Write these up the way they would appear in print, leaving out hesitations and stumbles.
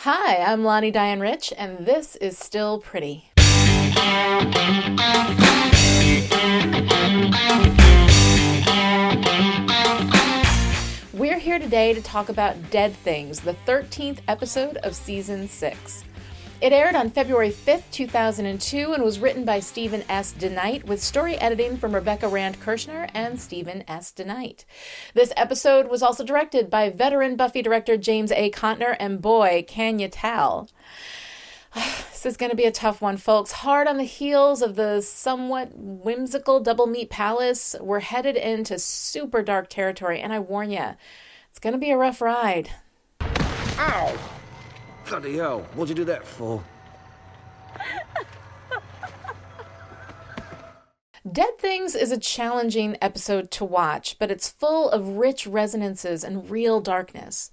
Hi, I'm Lani Diane Rich, and this is Still Pretty. We're here today to talk about Dead Things, the 13th episode of Season 6. It aired on February 5th, 2002, and was written by Stephen S. DeKnight, with story editing from Rebecca Rand Kirshner and Stephen S. DeKnight. This episode was also directed by veteran Buffy director James A. Contner, and boy, can you tell. This is going to be a tough one, folks. Hard on the heels of the somewhat whimsical Double Meat Palace, we're headed into super dark territory, and I warn you, it's going to be a rough ride. Ow! Bloody hell, what'd you do that for? Dead Things is a challenging episode to watch, but it's full of rich resonances and real darkness.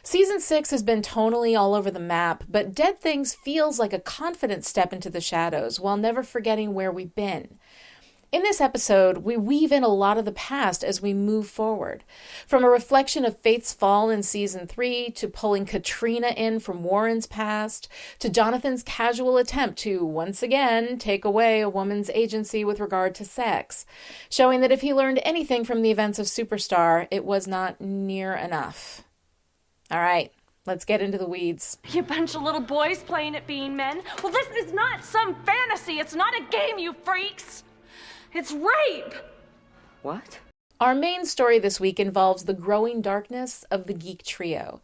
Season 6 has been tonally all over the map, but Dead Things feels like a confident step into the shadows while never forgetting where we've been. In this episode, we weave in a lot of the past as we move forward. From a reflection of Faith's fall in Season 3, to pulling Katrina in from Warren's past, to Jonathan's casual attempt to, once again, take away a woman's agency with regard to sex, showing that if he learned anything from the events of Superstar, it was not near enough. All right, let's get into the weeds. You bunch of little boys playing at being men? Well, this is not some fantasy. It's not a game, you freaks. It's rape! What? Our main story this week involves the growing darkness of the geek trio.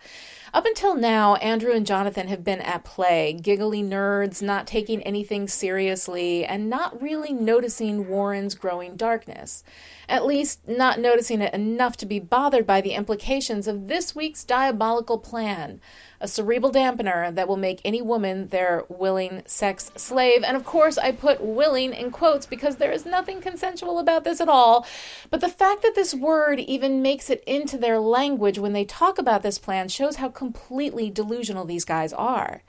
Up until now, Andrew and Jonathan have been at play, giggly nerds, not taking anything seriously, and not really noticing Warren's growing darkness. At least, not noticing it enough to be bothered by the implications of this week's diabolical plan. A cerebral dampener that will make any woman their willing sex slave. And of course, I put willing in quotes because there is nothing consensual about this at all. But the fact that this word even makes it into their language when they talk about this plan shows how completely delusional these guys are.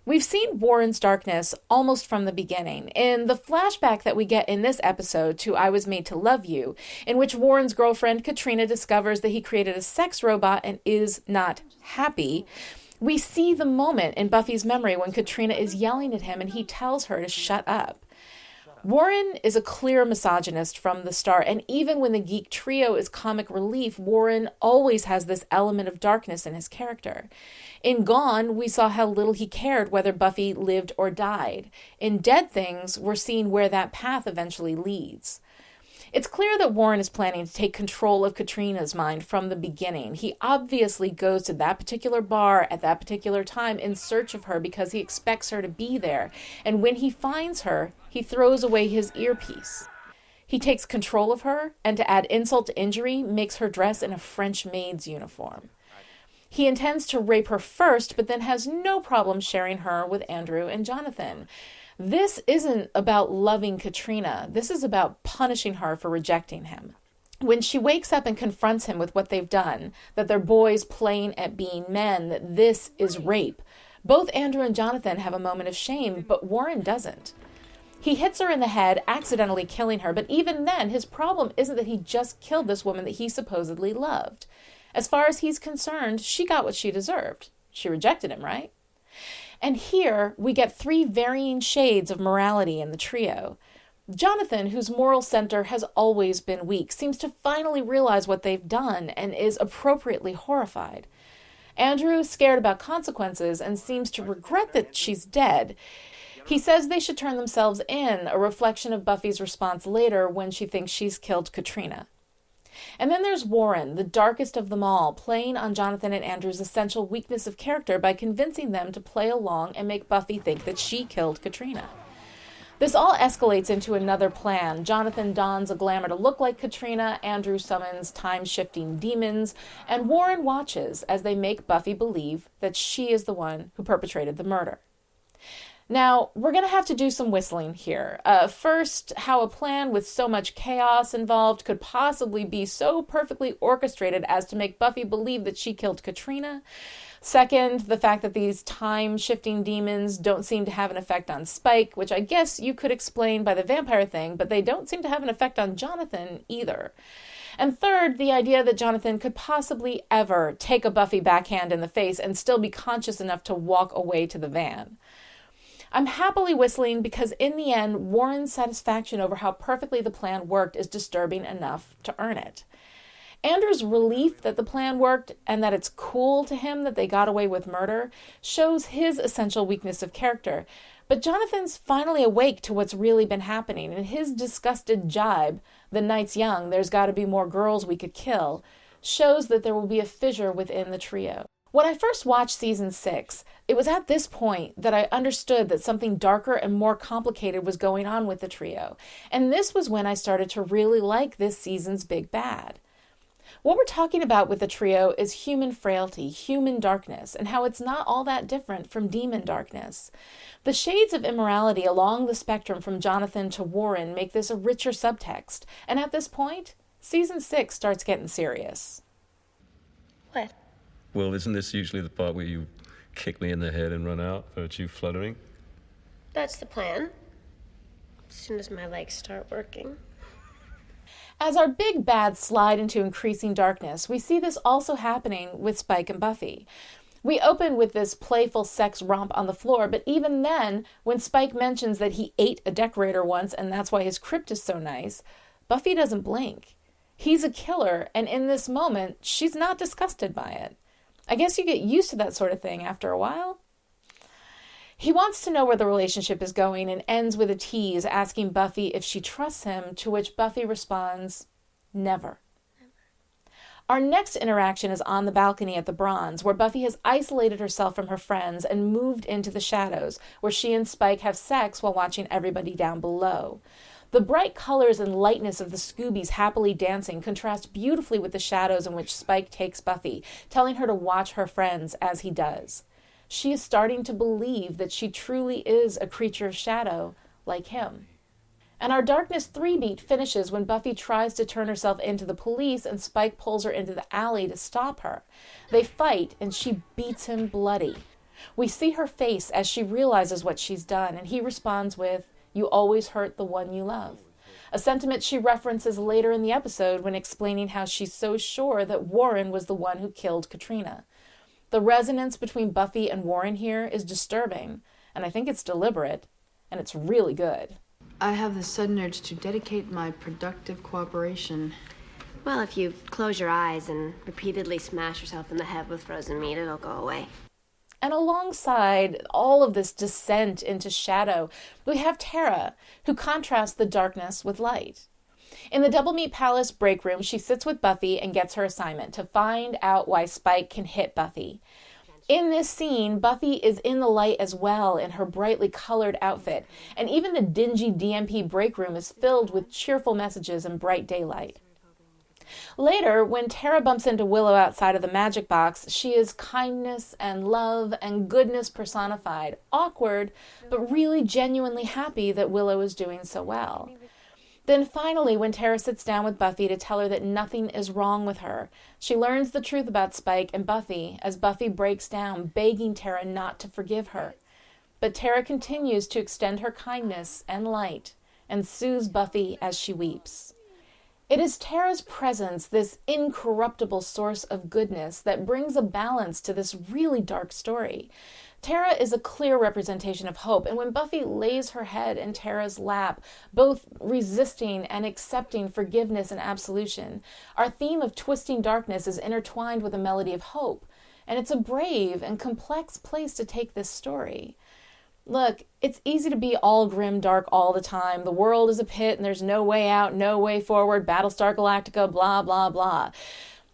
We've seen Warren's darkness almost from the beginning. In the flashback that we get in this episode to I Was Made to Love You, in which Warren's girlfriend Katrina discovers that he created a sex robot and is not happy, we see the moment in Buffy's memory when Katrina is yelling at him and he tells her to shut up. Warren is a clear misogynist from the start, and even when the geek trio is comic relief, Warren always has this element of darkness in his character. In Gone, we saw how little he cared whether Buffy lived or died. In Dead Things, we're seeing where that path eventually leads. It's clear that Warren is planning to take control of Katrina's mind from the beginning. He obviously goes to that particular bar at that particular time in search of her because he expects her to be there. And when he finds her, he throws away his earpiece. He takes control of her, and to add insult to injury, makes her dress in a French maid's uniform. He intends to rape her first, but then has no problem sharing her with Andrew and Jonathan. This isn't about loving Katrina. This is about punishing her for rejecting him. When she wakes up and confronts him with what they've done, that they're boys playing at being men, that this is rape, both Andrew and Jonathan have a moment of shame, but Warren doesn't. He hits her in the head, accidentally killing her, but even then, his problem isn't that he just killed this woman that he supposedly loved. As far as he's concerned, she got what she deserved. She rejected him, right? And here, we get three varying shades of morality in the trio. Jonathan, whose moral center has always been weak, seems to finally realize what they've done and is appropriately horrified. Andrew is scared about consequences and seems to regret that she's dead. He says they should turn themselves in, a reflection of Buffy's response later when she thinks she's killed Katrina. And then there's Warren, the darkest of them all, playing on Jonathan and Andrew's essential weakness of character by convincing them to play along and make Buffy think that she killed Katrina. This all escalates into another plan. Jonathan dons a glamour to look like Katrina, Andrew summons time-shifting demons, and Warren watches as they make Buffy believe that she is the one who perpetrated the murder. Now, we're going to have to do some whistling here. First, how a plan with so much chaos involved could possibly be so perfectly orchestrated as to make Buffy believe that she killed Katrina. Second, the fact that these time-shifting demons don't seem to have an effect on Spike, which I guess you could explain by the vampire thing, but they don't seem to have an effect on Jonathan either. And third, the idea that Jonathan could possibly ever take a Buffy backhand in the face and still be conscious enough to walk away to the van. I'm happily whistling because in the end, Warren's satisfaction over how perfectly the plan worked is disturbing enough to earn it. Andrew's relief that the plan worked and that it's cool to him that they got away with murder shows his essential weakness of character. But Jonathan's finally awake to what's really been happening, and his disgusted jibe, "The night's young, there's got to be more girls we could kill," shows that there will be a fissure within the trio. When I first watched season 6, it was at this point that I understood that something darker and more complicated was going on with the trio, and this was when I started to really like this season's big bad. What we're talking about with the trio is human frailty, human darkness, and how it's not all that different from demon darkness. The shades of immorality along the spectrum from Jonathan to Warren make this a richer subtext, and at this point, season 6 starts getting serious. What? Well, isn't this usually the part where you kick me in the head and run out for too fluttering? That's the plan. As soon as my legs start working. As our big bads slide into increasing darkness, we see this also happening with Spike and Buffy. We open with this playful sex romp on the floor, but even then, when Spike mentions that he ate a decorator once and that's why his crypt is so nice, Buffy doesn't blink. He's a killer, and in this moment, she's not disgusted by it. I guess you get used to that sort of thing after a while. He wants to know where the relationship is going and ends with a tease asking Buffy if she trusts him, to which Buffy responds, "Never." Our next interaction is on the balcony at the Bronze, where Buffy has isolated herself from her friends and moved into the shadows, where she and Spike have sex while watching everybody down below. The bright colors and lightness of the Scoobies happily dancing contrast beautifully with the shadows in which Spike takes Buffy, telling her to watch her friends as he does. She is starting to believe that she truly is a creature of shadow, like him. And our Darkness 3-beat finishes when Buffy tries to turn herself into the police and Spike pulls her into the alley to stop her. They fight and she beats him bloody. We see her face as she realizes what she's done, and he responds with, "You always hurt the one you love," a sentiment she references later in the episode when explaining how she's so sure that Warren was the one who killed Katrina. The resonance between Buffy and Warren here is disturbing, and I think it's deliberate, and it's really good. I have the sudden urge to dedicate my productive cooperation. Well, if you close your eyes and repeatedly smash yourself in the head with frozen meat, it'll go away. And alongside all of this descent into shadow, we have Tara, who contrasts the darkness with light. In the Double Meat Palace break room, she sits with Buffy and gets her assignment to find out why Spike can hit Buffy. In this scene, Buffy is in the light as well in her brightly colored outfit, and even the dingy DMP break room is filled with cheerful messages and bright daylight. Later, when Tara bumps into Willow outside of the magic box, she is kindness and love and goodness personified, awkward, but really genuinely happy that Willow is doing so well. Then finally, when Tara sits down with Buffy to tell her that nothing is wrong with her, she learns the truth about Spike and Buffy as Buffy breaks down, begging Tara not to forgive her. But Tara continues to extend her kindness and light and soothes Buffy as she weeps. It is Tara's presence, this incorruptible source of goodness, that brings a balance to this really dark story. Tara is a clear representation of hope, and when Buffy lays her head in Tara's lap, both resisting and accepting forgiveness and absolution, our theme of twisting darkness is intertwined with a melody of hope, and it's a brave and complex place to take this story. Look, it's easy to be all grim dark all the time. The world is a pit and there's no way out, no way forward, Battlestar Galactica, blah, blah, blah.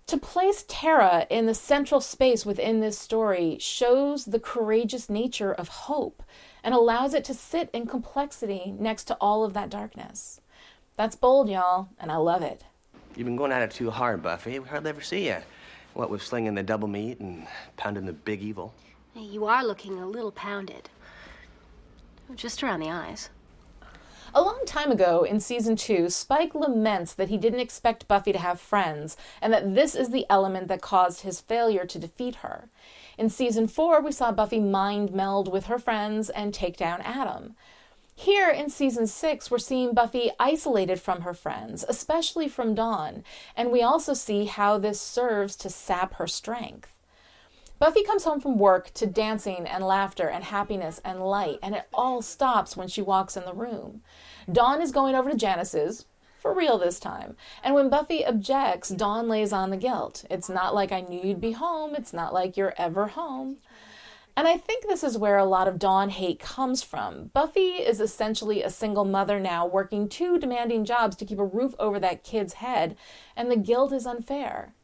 To place Tara in the central space within this story shows the courageous nature of hope and allows it to sit in complexity next to all of that darkness. That's bold, y'all, and I love it. You've been going at it too hard, Buffy. We hardly ever see you. What with slinging the double meat and pounding the big evil. Hey, you are looking a little pounded. Just around the eyes. A long time ago, in Season 2, Spike laments that he didn't expect Buffy to have friends, and that this is the element that caused his failure to defeat her. In Season 4, we saw Buffy mind meld with her friends and take down Adam. Here in season 6, we're seeing Buffy isolated from her friends, especially from Dawn, and we also see how this serves to sap her strength. Buffy comes home from work to dancing and laughter and happiness and light, and it all stops when she walks in the room. Dawn is going over to Janice's, for real this time, and when Buffy objects, Dawn lays on the guilt. It's not like I knew you'd be home, it's not like you're ever home. And I think this is where a lot of Dawn hate comes from. Buffy is essentially a single mother now, working 2 demanding jobs to keep a roof over that kid's head, and the guilt is unfair.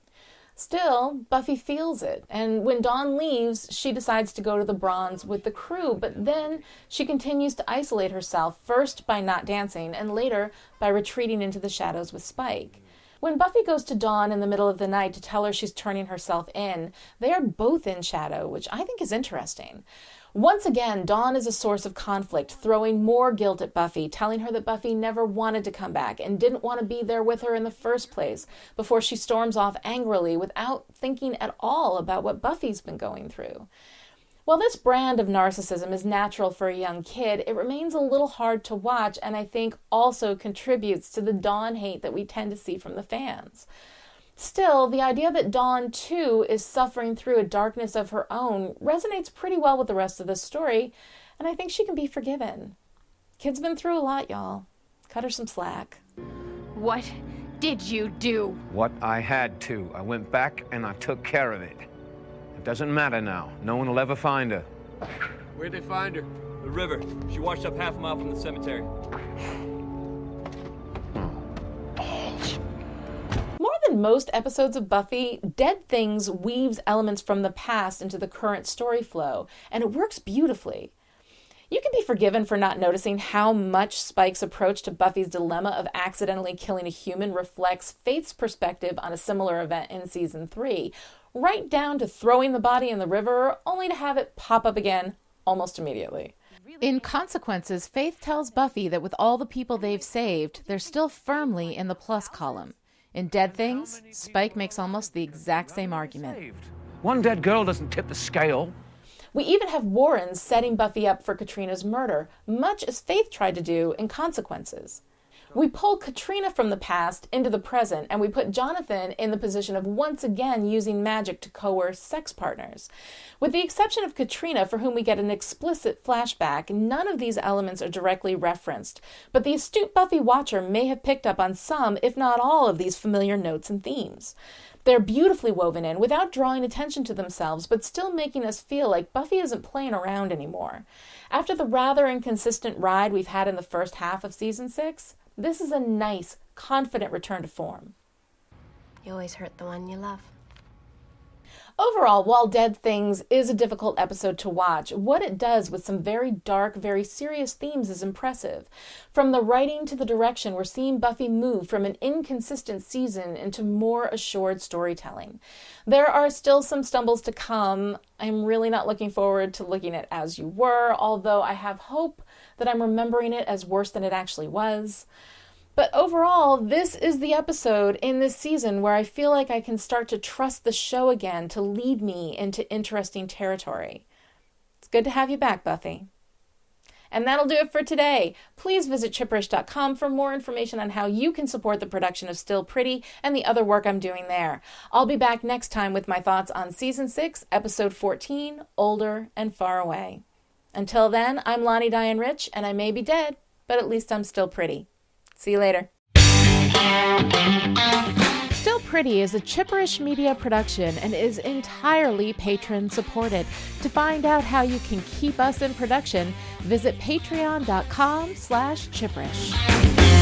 Still, Buffy feels it, and when Dawn leaves, she decides to go to the Bronze with the crew, but then she continues to isolate herself, first by not dancing, and later by retreating into the shadows with Spike. When Buffy goes to Dawn in the middle of the night to tell her she's turning herself in, they are both in shadow, which I think is interesting. Once again, Dawn is a source of conflict, throwing more guilt at Buffy, telling her that Buffy never wanted to come back and didn't want to be there with her in the first place, before she storms off angrily without thinking at all about what Buffy's been going through. While this brand of narcissism is natural for a young kid, it remains a little hard to watch, and I think also contributes to the Dawn hate that we tend to see from the fans. Still, the idea that Dawn, too, is suffering through a darkness of her own resonates pretty well with the rest of the story, and I think she can be forgiven. Kid's been through a lot, y'all. Cut her some slack. What did you do? What I had to. I went back and I took care of it. It doesn't matter now. No one will ever find her. Where'd they find her? The river. She washed up half a mile from the cemetery. More than most episodes of Buffy, Dead Things weaves elements from the past into the current story flow, and it works beautifully. You can be forgiven for not noticing how much Spike's approach to Buffy's dilemma of accidentally killing a human reflects Faith's perspective on a similar event in season 3, right down to throwing the body in the river, only to have it pop up again almost immediately. In Consequences, Faith tells Buffy that with all the people they've saved, they're still firmly in the plus column. In Dead Things, Spike makes almost the exact same argument. One dead girl doesn't tip the scale. We even have Warren setting Buffy up for Katrina's murder, much as Faith tried to do in Consequences. We pull Katrina from the past into the present, and we put Jonathan in the position of once again using magic to coerce sex partners. With the exception of Katrina, for whom we get an explicit flashback, none of these elements are directly referenced, but the astute Buffy watcher may have picked up on some, if not all, of these familiar notes and themes. They're beautifully woven in without drawing attention to themselves, but still making us feel like Buffy isn't playing around anymore. After the rather inconsistent ride we've had in the first half of season 6, this is a nice, confident return to form. You always hurt the one you love. Overall, while Dead Things is a difficult episode to watch, what it does with some very dark, very serious themes is impressive. From the writing to the direction, we're seeing Buffy move from an inconsistent season into more assured storytelling. There are still some stumbles to come. I'm really not looking forward to looking at As You Were, although I have hope that I'm remembering it as worse than it actually was. But overall, this is the episode in this season where I feel like I can start to trust the show again to lead me into interesting territory. It's good to have you back, Buffy. And that'll do it for today. Please visit Chipperish.com for more information on how you can support the production of Still Pretty and the other work I'm doing there. I'll be back next time with my thoughts on Season 6, Episode 14, Older and Far Away. Until then, I'm Lani Diane Rich, and I may be dead, but at least I'm still pretty. See you later. Still Pretty is a Chipperish media production and is entirely patron-supported. To find out how you can keep us in production, visit patreon.com/Chipperish.